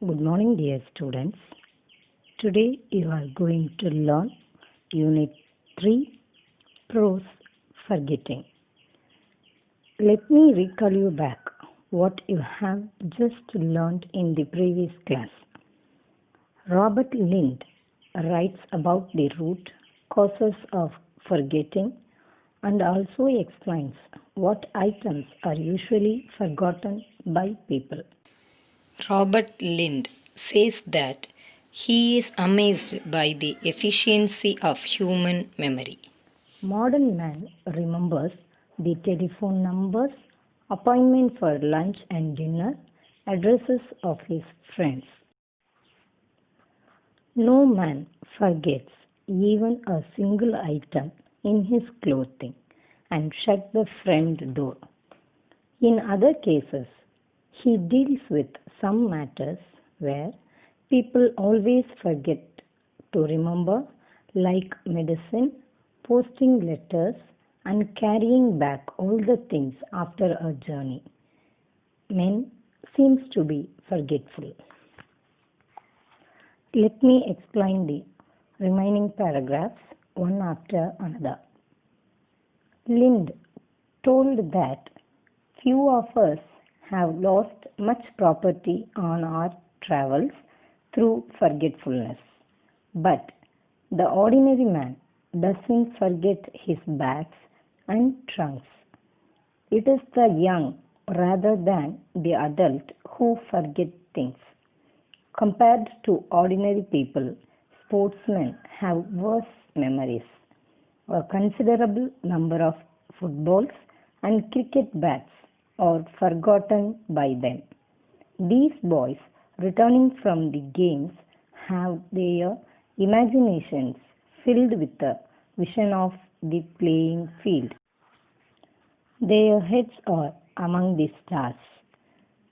Good morning, dear students. Today you are going to learn Unit 3 Prose Forgetting. Let me recall you back what you have just learned in the previous class. Robert Lind writes about the root causes of forgetting and also explains what items are usually forgotten by people. Robert Lind says that he is amazed by the efficiency of human memory. Modern man remembers the telephone numbers, appointment for lunch and dinner, addresses of his friends. No man forgets even a single item in his clothing and shut the front door. In other cases, he deals with some matters where people always forget to remember, like medicine, posting letters, and carrying back all the things after a journey. Men seems to be forgetful. Let me explain the remaining paragraphs one after another. Lind told that few of us have lost much property on our travels through forgetfulness. But the ordinary man doesn't forget his bags and trunks. It is the young rather than the adult who forget things. Compared to ordinary people, sportsmen have worse memories. A considerable number of footballs and cricket bats are forgotten by them. These boys, returning from the games, have their imaginations filled with the vision of the playing field. Their heads are among the stars,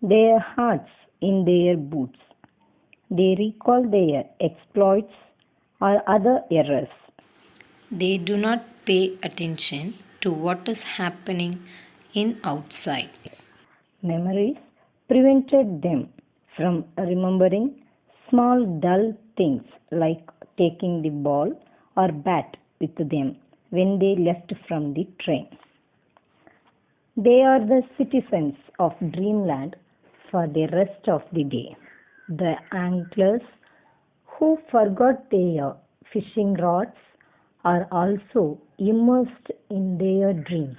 their hearts in their boots. They recall their exploits or other errors. They do not pay attention to what is happening in outside. Memories prevented them from remembering small dull things like taking the ball or bat with them when they left from the train. They are the citizens of dreamland for the rest of the day. The anglers who forgot their fishing rods are also immersed in their dreams.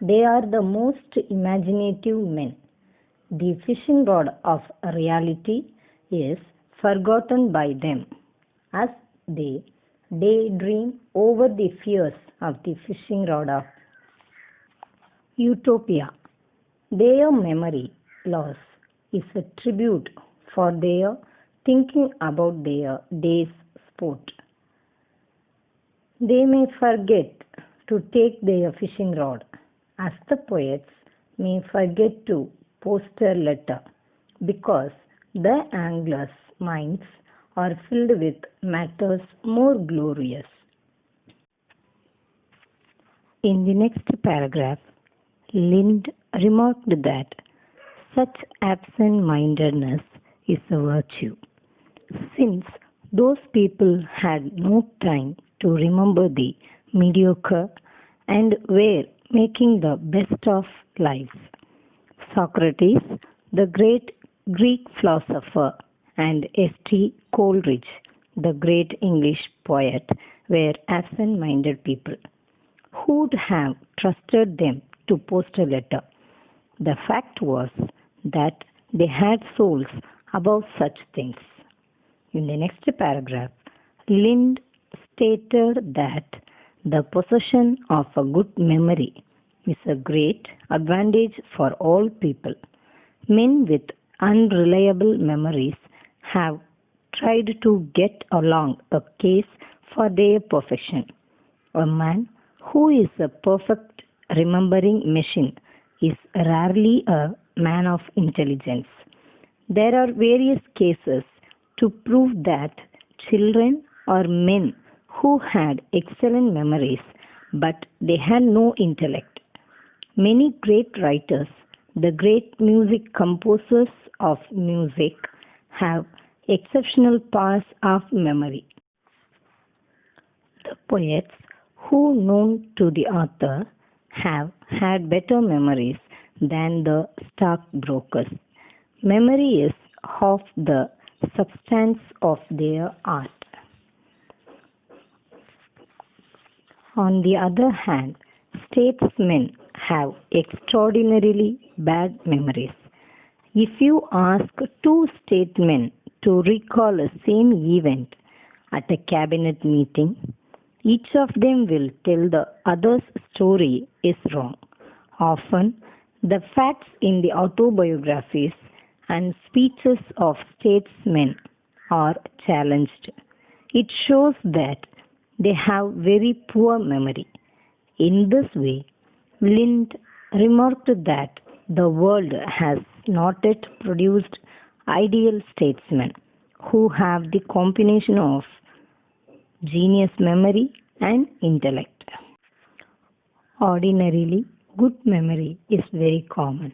They are the most imaginative men. The fishing rod of reality is forgotten by them as they daydream over the fears of the fishing rod of utopia. Their memory loss is a tribute for their thinking about their day's sport. They may forget to take their fishing rod, as the poets may forget to post a letter, because the anglers' minds are filled with matters more glorious. In the next paragraph, Lind remarked that such absent-mindedness is a virtue, since those people had no time to remember the mediocre and were making the best of life. Socrates, the great Greek philosopher, and St. Coleridge, the great English poet, were absent-minded people. Who'd have trusted them to post a letter? The fact was that they had souls above such things. In the next paragraph, Lind stated that the possession of a good memory is a great advantage for all people. Men with unreliable memories have tried to get along a case for their profession. A man who is a perfect remembering machine is rarely a man of intelligence. There are various cases to prove that children or men who had excellent memories but they had no intellect. Many great writers, the great music composers of music, have exceptional powers of memory. The poets who known to the author have had better memories than the stockbrokers. Memory is half the substance of their art. On the other hand, statesmen have extraordinarily bad memories. If you ask two statesmen to recall a same event at a cabinet meeting, each of them will tell the other's story is wrong. Often, the facts in the autobiographies and speeches of statesmen are challenged. It shows that they have very poor memory. In this way, Lind remarked that the world has not yet produced ideal statesmen who have the combination of genius, memory, and intellect. Ordinarily, good memory is very common.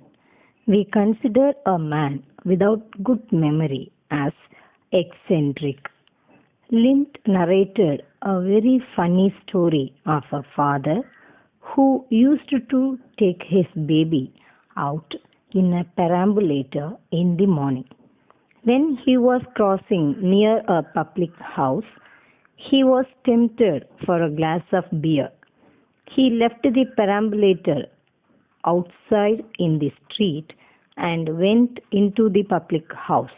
We consider a man without good memory as eccentric. Lind narrated a very funny story of a father who used to take his baby out in a perambulator in the morning. When he was crossing near a public house, he was tempted for a glass of beer. He left the perambulator outside in the street and went into the public house.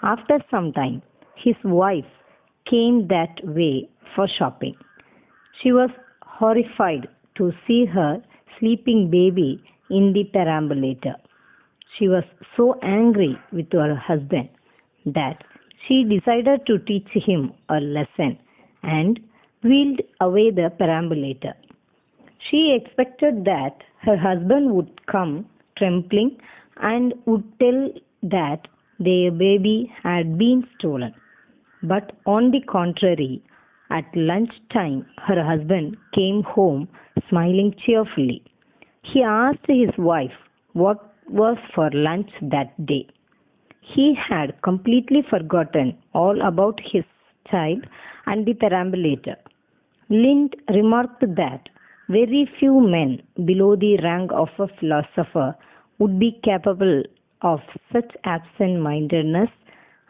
After some time, his wife came that way for shopping. She was horrified to see her sleeping baby in the perambulator. She was so angry with her husband that she decided to teach him a lesson and wheeled away the perambulator. She expected that her husband would come trembling and would tell that their baby had been stolen. But on the contrary, at lunchtime, her husband came home smiling cheerfully. He asked his wife what was for lunch that day. He had completely forgotten all about his child and the perambulator. Lind remarked that very few men below the rank of a philosopher would be capable of such absent-mindedness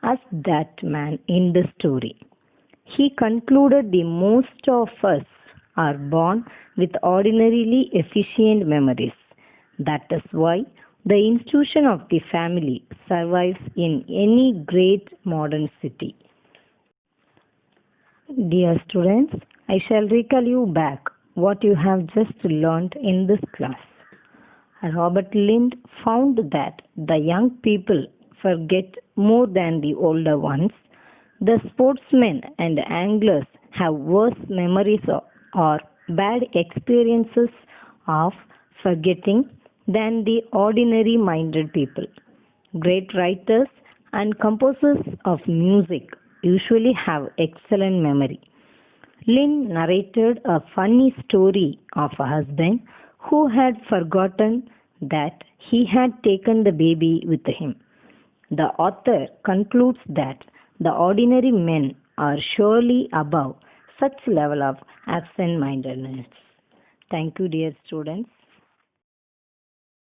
as that man in the story. He concluded that most of us are born with ordinarily efficient memories. That is why the institution of the family survives in any great modern city. Dear students, I shall recall you back what you have just learned in this class. Robert Lind found that the young people forget more than the older ones. The sportsmen and anglers have worse memories or bad experiences of forgetting than the ordinary minded people. Great writers and composers of music usually have excellent memory. Lind narrated a funny story of a husband who had forgotten that he had taken the baby with him. The author concludes that the ordinary men are surely above such level of absent-mindedness. Thank you, dear students.